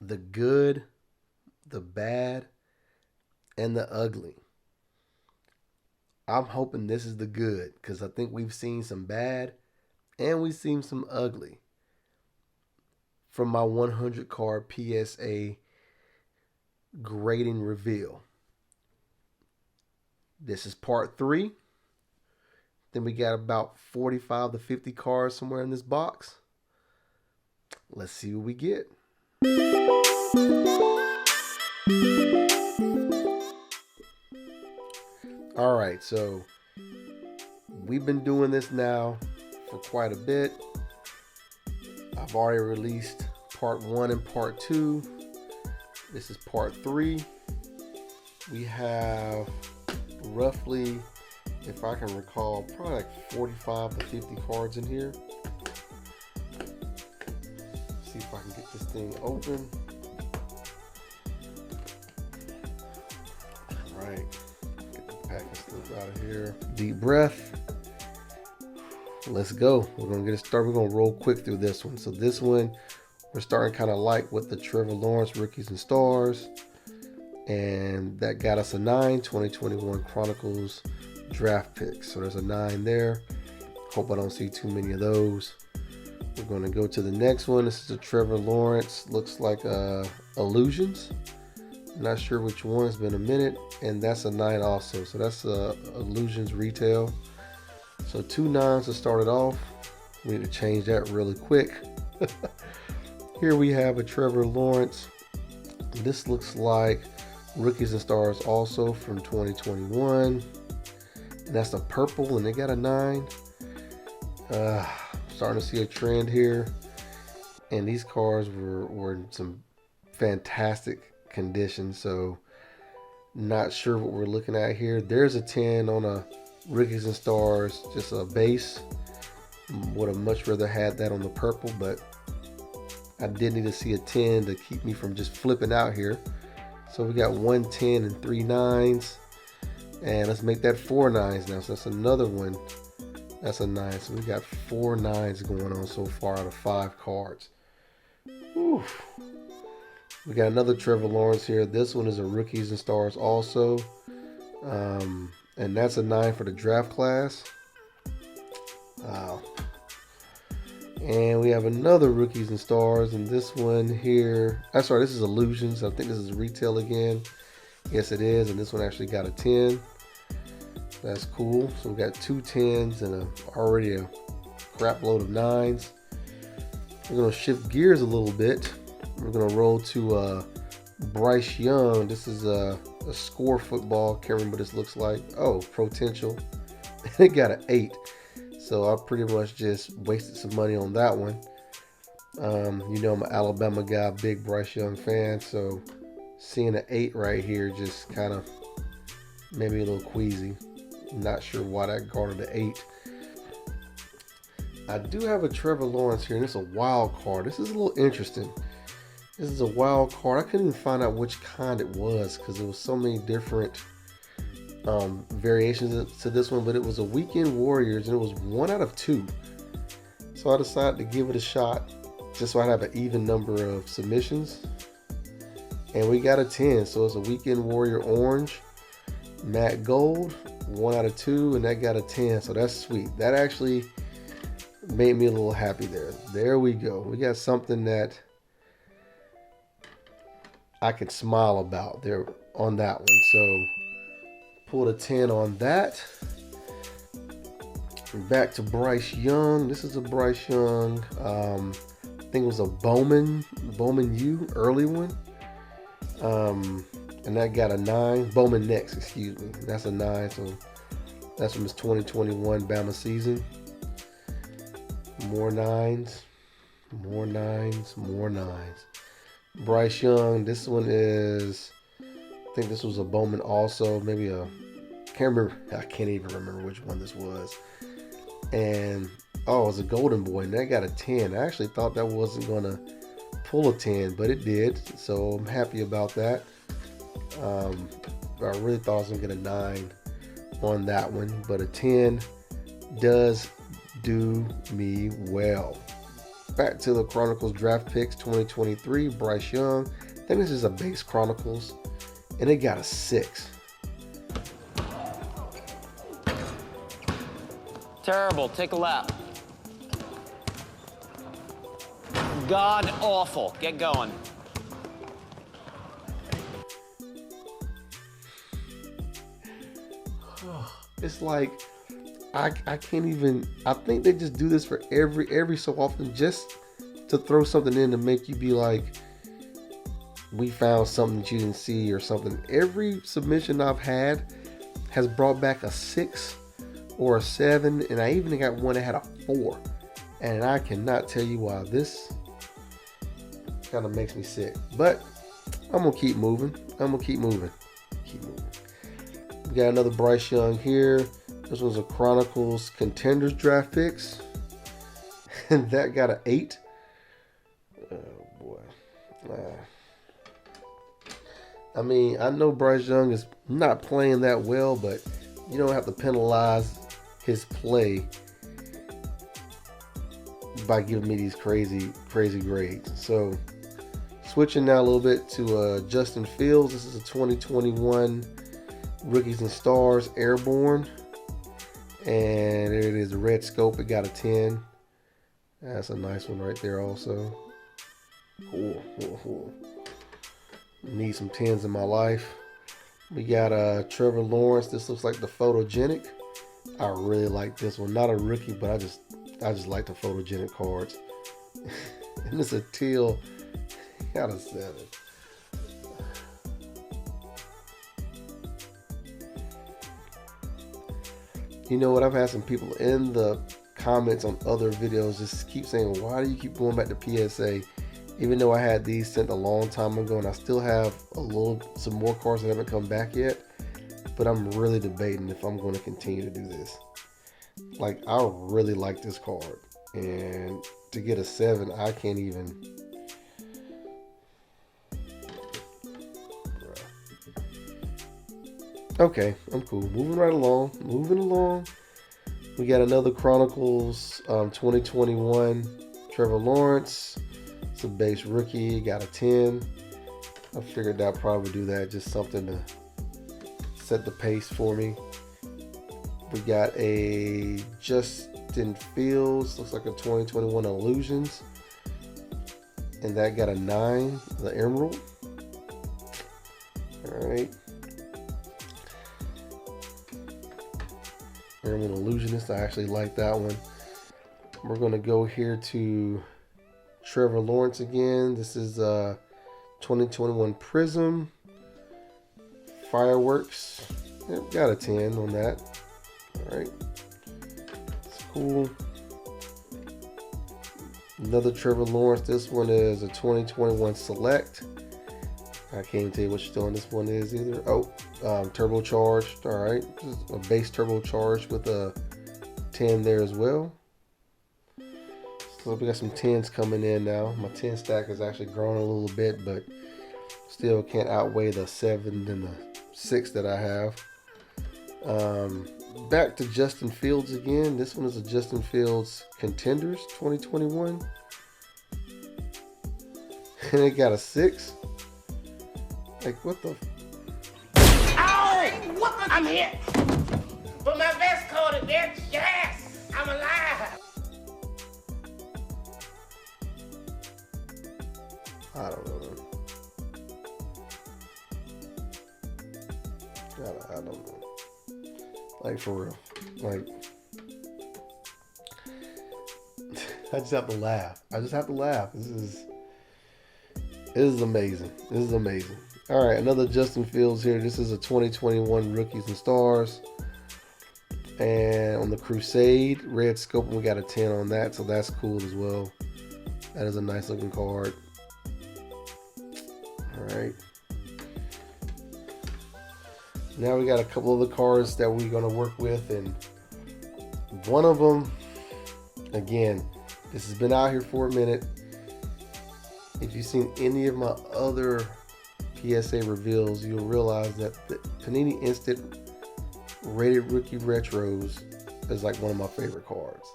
the good, the bad, and the ugly. I'm hoping this is the good because I think we've seen some bad and we've seen some ugly from my 100 card PSA grading reveal. This is part three. Then we got about 45 to 50 cards somewhere in this box. Let's see what we get. All right, so we've been doing this now for quite a bit. I've already released part one and part two. This is part three. We have roughly, if I can recall, probably like 45 to 50 cards in here. See if I can get this thing open. All right, get the package stuff out of here. Deep breath. Let's go. We're gonna get it started. We're gonna roll quick through this one. So this one, we're starting kind of light with the Trevor Lawrence Rookies and Stars. And that got us a 9, 2021 Chronicles draft picks. So there's a 9 there. Hope I don't see too many of those. We're going to go to the next one. This is a Trevor Lawrence. Looks like Illusions. Not sure which one. It's been a minute. And that's a 9 also. So that's Illusions retail. So 2 9s to start it off. We need to change that really quick. Here we have a Trevor Lawrence. This looks like Rookies and Stars also from 2021. And that's a purple and they got a 9. Starting to see a trend here. And these cards were in some fantastic condition. So not sure what we're looking at here. There's a 10 on a Rookies and Stars, just a base. Would have much rather had that on the purple, but I did need to see a 10 to keep me from just flipping out here. So we got 1 10 and 3 9s. And let's make that 4 9s now. So that's another one. That's a 9. So we got 4 9s going on so far out of 5 cards. Whew. We got another Trevor Lawrence here. This one is a Rookies and Stars also. And that's a 9 for the draft class. Wow. And we have another Rookies and Stars, and this one here, I'm sorry, this is Illusions. I think this is retail again. Yes, it is, and this one actually got a 10. That's cool. So we got 2 10s and already a crap load of 9s. We're going to shift gears a little bit. We're going to roll to Bryce Young. This is a score football. Can't remember what this looks like. Oh, potential. It got an 8. So I pretty much just wasted some money on that one. You know, I'm an Alabama guy, big Bryce Young fan. So seeing an 8 right here just kind of made me a little queasy. Not sure why that garnered an 8. I do have a Trevor Lawrence here, and it's a wild card. This is a little interesting. This is a wild card. I couldn't even find out which kind it was because there was so many different variations to this one, but it was a Weekend Warriors and it was 1 out of 2. So I decided to give it a shot just so I have an even number of submissions. And we got a 10. So it's a Weekend Warrior orange, matte gold, 1 out of 2, and that got a 10. So that's sweet. That actually made me a little happy there. There we go. We got something that I could smile about there on that one. So pulled a 10 on that. Back to Bryce Young. This is a Bryce Young. I think it was a Bowman U, early one. And that got a 9. Bowman next, excuse me. That's a 9. So that's from his 2021 Bama season. More 9s. More 9s. More 9s. Bryce Young. This one is, I think this was a Bowman also. Maybe a, can't remember. I can't even remember which one this was. And oh, it was a Golden Boy, and that got a 10. I actually thought that wasn't gonna pull a 10, but it did. So I'm happy about that. I really thought I was gonna get a 9 on that one, but a 10 does do me well. back to the Chronicles Draft Picks 2023, Bryce Young. I think this is a base Chronicles, and it got a 6. Terrible. Take a lap. God awful. Get going. It's like I can't even. I think they just do this for every so often, just to throw something in to make you be like, we found something that you didn't see or something. Every submission I've had has brought back a 6 or a 7, and I even got one that had a 4. And I cannot tell you why. This kind of makes me sick, but I'm gonna keep moving. Keep moving. We got another Bryce Young here. This was a Chronicles Contenders Draft Picks, and that got an 8. Oh boy. I mean, I know Bryce Young is not playing that well, but you don't have to penalize his play by giving me these crazy grades. So switching now a little bit to Justin Fields. This is a 2021 Rookies and Stars Airborne, and there it is, the red scope. It got a 10. That's a nice one right there also. Cool. Need some 10s in my life. We got Trevor Lawrence. This looks like the photogenic. I really like this one. Not a rookie, but I just like the photogenic cards. And it's a teal. Got a 7. You know what? I've had some people in the comments on other videos just keep saying, why do you keep going back to PSA? Even though I had these sent a long time ago, and I still have some more cards that haven't come back yet, but I'm really debating if I'm going to continue to do this. Like, I really like this card, and to get a 7, I can't even. Okay, I'm cool. Moving along. We got another Chronicles 2021 Trevor Lawrence. It's a base rookie, got a 10. I figured I'd probably do that, just something to set the pace for me. We got a Justin Fields, looks like a 2021 Illusions, and that got a 9, the Emerald. All right. Emerald Illusionist, I actually like that one. We're going to go here to Trevor Lawrence again. This is 2021 Prism Fireworks. Yep, got a 10 on that. All right, it's cool. Another Trevor Lawrence. This one is a 2021 Select. I can't even tell you which one this one is either. Oh, turbocharged. All right, just a base turbocharged with a 10 there as well. So we got some 10s coming in now. My 10 stack has actually grown a little bit, but still can't outweigh the 7 and the 6 that I have. Back to Justin Fields again. This one is a Justin Fields Contenders 2021. And it got a 6. Like, what the? Ow! What the? I'm hit. But my vest coat is there. Yes! I'm alive. I don't know. I don't know. Like, for real. Like, I just have to laugh. This is amazing. All right, another Justin Fields here. This is a 2021 Rookies and Stars. And on the Crusade, red scope, we got a 10 on that, so that's cool as well. That is a nice looking card. All right. Now we got a couple of the cards that we're going to work with, and one of them, again, this has been out here for a minute. If you've seen any of my other PSA reveals, you'll realize that the Panini Instant Rated Rookie Retros is like one of my favorite cards.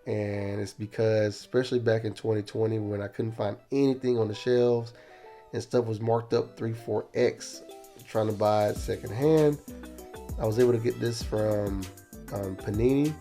And it's because, especially back in 2020, when I couldn't find anything on the shelves and stuff was marked up 3-4x, trying to buy it secondhand, I was able to get this from Panini.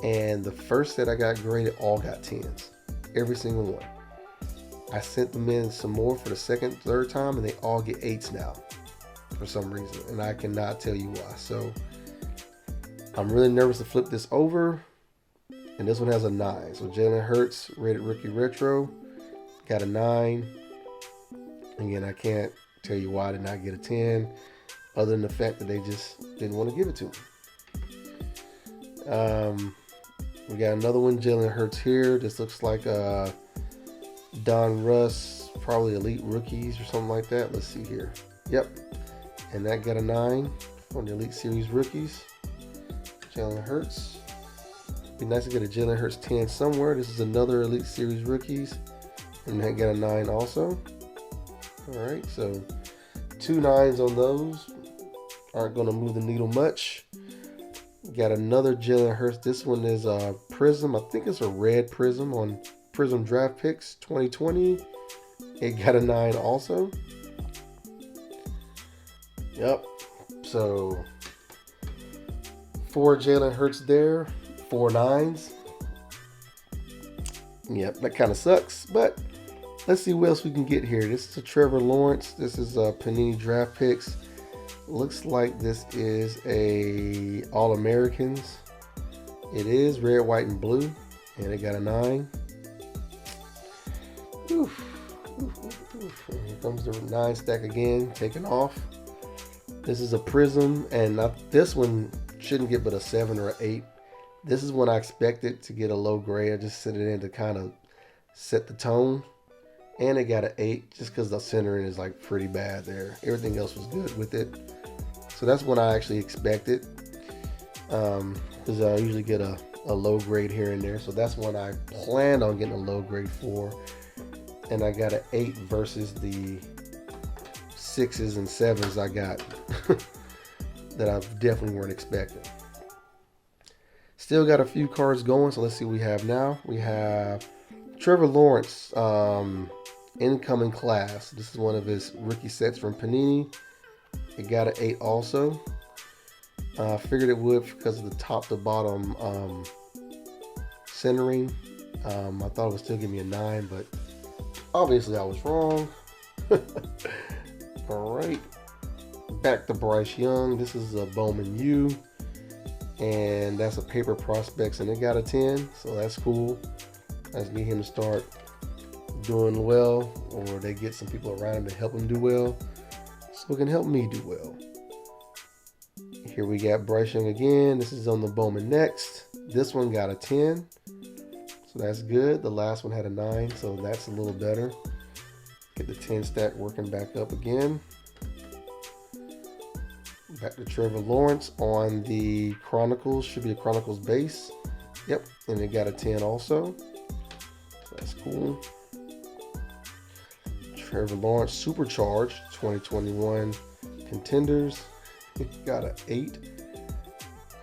And the first set I got graded all got 10s. Every single one. I sent them in some more for the second, third time, and they all get 8s now for some reason. And I cannot tell you why. So I'm really nervous to flip this over. And this one has a 9. So Jalen Hurts, rated rookie retro, got a 9. Again, I can't tell you why I did not get a 10, other than the fact that they just didn't want to give it to me. We got another one, Jalen Hurts here. This looks like Don Russ, probably Elite Rookies or something like that. Let's see here. Yep. And that got a 9 on the Elite Series Rookies. Jalen Hurts. Be nice to get a Jalen Hurts 10 somewhere. This is another Elite Series Rookies. And that got a 9 also. Alright, so 2 9s on those. Aren't going to move the needle much. Got another Jalen Hurts. This one is a Prism. I think it's a red Prism on Prism Draft Picks 2020. It got a 9 also. Yep. So 4 Jalen Hurts there. 4 9s. Yep, that kind of sucks. But let's see what else we can get here. This is a Trevor Lawrence. This is a Panini Draft Picks. Looks like this is a All-Americans. It is red, white, and blue. And it got a 9. Oof. Here comes the 9 stack again, taken off. This is a Prism, and this one shouldn't get but a 7 or an 8. This is when I expected to get a low grade. I just sent it in to kind of set the tone. And it got an 8 just because the centering is like pretty bad there. Everything else was good with it. So that's what I actually expected. Because I usually get a low grade here and there. So that's when I planned on getting a low grade for. And I got an 8 versus the 6s and 7s I got that I definitely weren't expecting. Still got a few cards going, so let's see what we have now. We have Trevor Lawrence, incoming class. This is one of his rookie sets from Panini. It got an 8 also. Figured it would because of the top to bottom centering. I thought it would still give me a 9, but obviously I was wrong. All right, back to Bryce Young. This is a Bowman U, and that's a Paper Prospects, and it got a 10, so that's cool. Let's get him to start doing well, or they get some people around him to help him do well, so it can help me do well. Here we got Bryce Young again. This is on the Bowman next. This one got a 10, so that's good. The last one had a 9, so that's a little better. Get the 10 stack working back up again. Back to Trevor Lawrence on the Chronicles. Should be a Chronicles base. Yep, and it got a 10 also. So that's cool. Trevor Lawrence Supercharged 2021 Contenders. It got an 8.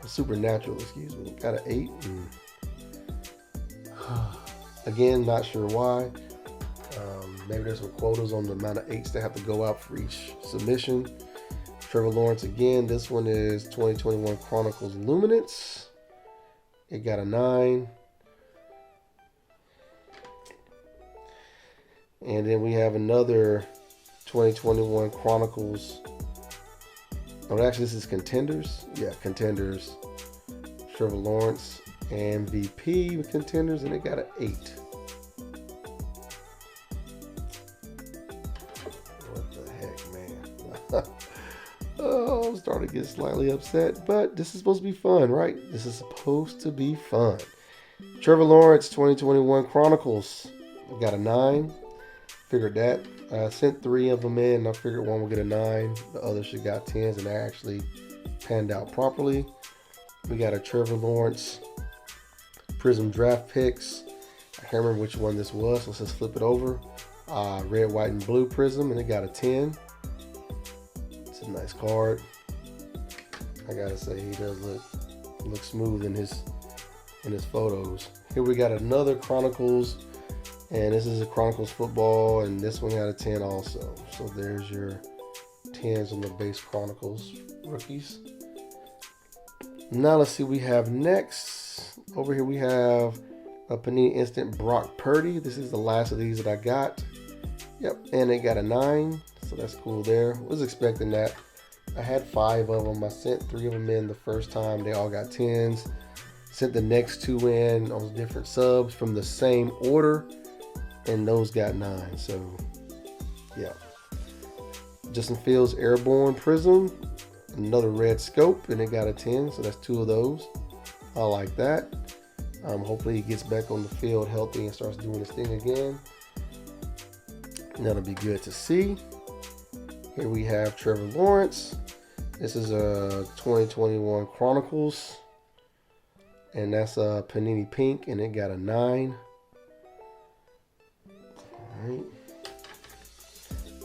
Supernatural, excuse me. Got an 8. Again, not sure why. Maybe there's some quotas on the amount of 8s that have to go out for each submission. Trevor Lawrence again. This one is 2021 Chronicles Luminance. It got a 9. And then we have another 2021 Chronicles. Oh, actually, this is Contenders. Yeah, Contenders. Trevor Lawrence MVP with Contenders, and it got an 8. What the heck, man? Oh, I'm starting to get slightly upset, but this is supposed to be fun, right? This is supposed to be fun. Trevor Lawrence 2021 Chronicles. Got a 9. Figured that. I sent 3 of them in. I figured one would get a 9. The other should got 10s, and they actually panned out properly. We got a Trevor Lawrence Prism Draft Picks. I can't remember which one this was. Let's just flip it over. Red, white, and blue Prism, and it got a 10. It's a nice card. I gotta say, he does look smooth in his in his photos. Here we got another Chronicles, and this is a Chronicles football, and this one got a 10 also. So there's your 10s on the base Chronicles rookies. Now let's see what we have next. Over here we have a Panini Instant Brock Purdy. This is the last of these that I got. Yep, and they got a 9, so that's cool there. Was expecting that. I had 5 of them. I sent 3 of them in the first time. They all got 10s. Sent the next 2 in on different subs from the same order, and those got 9. So, yeah. Justin Fields Airborne Prism, another red scope, and it got a 10. So that's 2 of those. I like that. Hopefully he gets back on the field healthy and starts doing his thing again. That'll be good to see. Here we have Trevor Lawrence. This is a 2021 Chronicles, and that's a Panini Pink, and it got a 9. All right.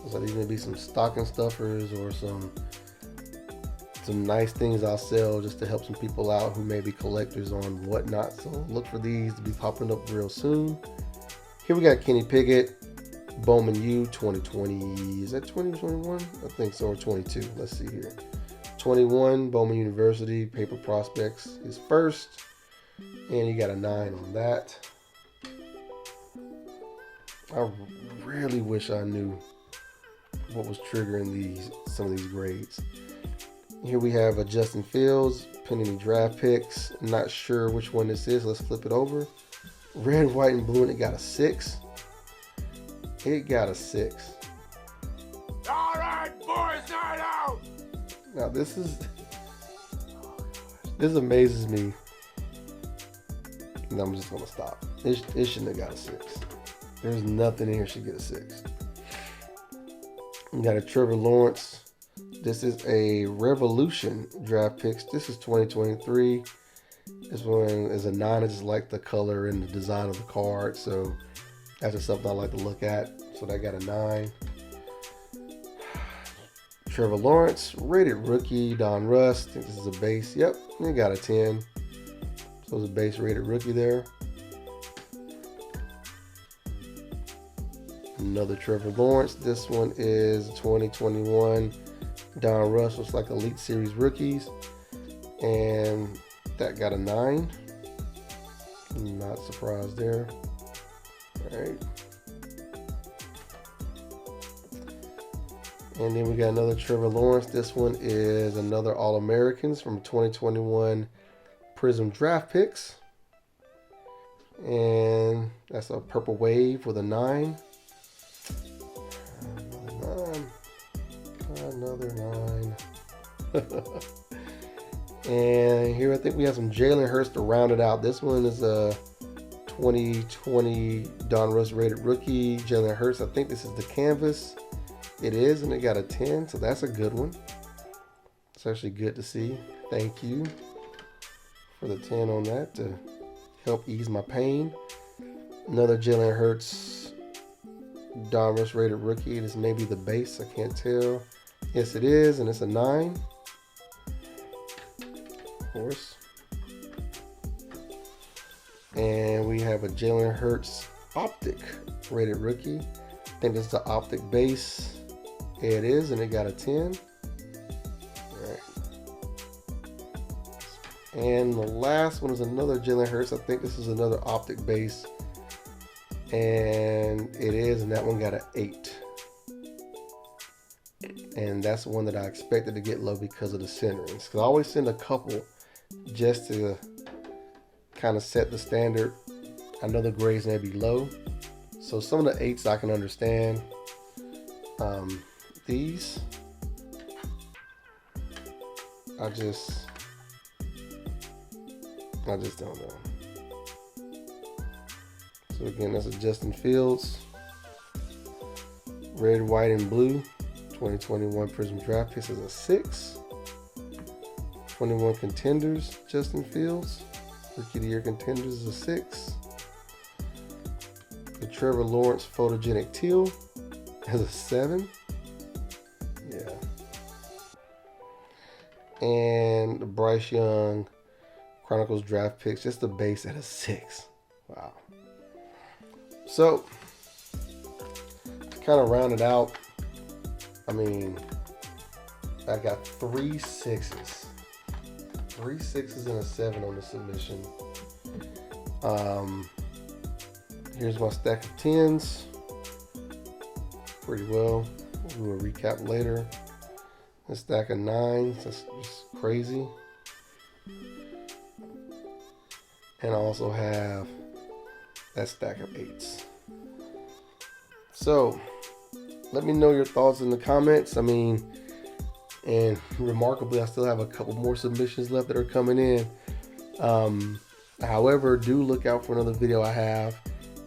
So these may be some stocking stuffers or some nice things I'll sell just to help some people out who may be collectors on whatnot. So look for these to be popping up real soon. Here we got Kenny Pickett, Bowman U 2020. Is that 2021? I think so, or 22. Let's see here. 21, Bowman University, Paper Prospects, his first. And he got a 9 on that. I really wish I knew what was triggering some of these grades. Here we have a Justin Fields, Panini Draft Picks. I'm not sure which one this is. Let's flip it over. Red, white, and blue, and it got a 6. It got a 6. All right, boys, night out. Now this amazes me. And I'm just gonna stop. It shouldn't have got a 6. There's nothing in here should get a 6. We got a Trevor Lawrence. This is a Revolution Draft Picks. This is 2023. This one is a 9. I just like the color and the design of the card, so that's just something I like to look at. So that got a 9. Trevor Lawrence, rated rookie, Don Russ. I think this is a base. Yep, it got a 10. So it's a base rated rookie there. Another Trevor Lawrence. This one is 2021 Don Russ. Looks like Elite Series rookies. And that got a 9. Not surprised there. All right. And then we got another Trevor Lawrence. This one is another All-Americans from 2021 Prism Draft Picks. And that's a Purple Wave with a 9. Another 9. And here I think we have some Jalen Hurts to round it out. This one is a 2020 Don Russ rated rookie. Jalen Hurts. I think this is the canvas. It is, and it got a 10, so that's a good one. It's actually good to see. Thank you for the 10 on that to help ease my pain. Another Jalen Hurts Don Russ rated rookie. This may be the base, I can't tell. Yes, it is, and it's a 9. Of course. And we have a Jalen Hurts Optic rated rookie. I think this is the Optic base. Yeah, it is, and it got a 10. All right. And the last one is another Jalen Hurts. I think this is another Optic base. And it is, and that one got an 8. And that's the one that I expected to get low because of the centerings. Because I always send a couple just to kind of set the standard. I know the grades may be low. So some of the 8s I can understand. These, I just don't know. So again, that's a Justin Fields, red, white, and blue, 2021 Prism Draft Picks is a 6. 21 Contenders, Justin Fields, Rookie of the Year Contenders is a 6. The Trevor Lawrence Photogenic Teal has a 7. Yeah. And the Bryce Young Chronicles draft picks, just the base at a 6. Wow. So, to kind of round it out, I mean, I got 3 6s. 3 6s and a 7 on the submission. Here's my stack of 10s. Pretty well. We'll do a recap later. A stack of 9s. That's just crazy. And I also have that stack of 8s. So, let me know your thoughts in the comments. I mean, and remarkably, I still have a couple more submissions left that are coming in. However, do look out for another video I have.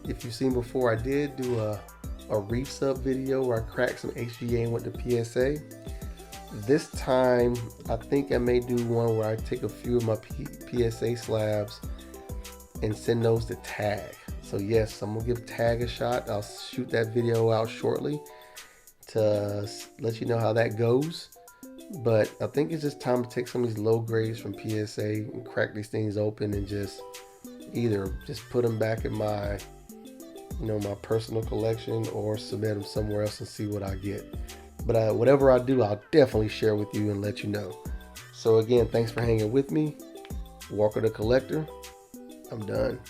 If you've seen before, I did do a resub video where I cracked some HGA and went to PSA. This time, I think I may do one where I take a few of my PSA slabs and send those to Tag. So yes, I'm gonna give Tag a shot. I'll shoot that video out shortly to let you know how that goes. But I think it's just time to take some of these low grades from PSA and crack these things open and just either just put them back in my, my personal collection, or submit them somewhere else and see what I get. But whatever I do, I'll definitely share with you and let you know. So again, thanks for hanging with me. Walker the Collector. I'm done.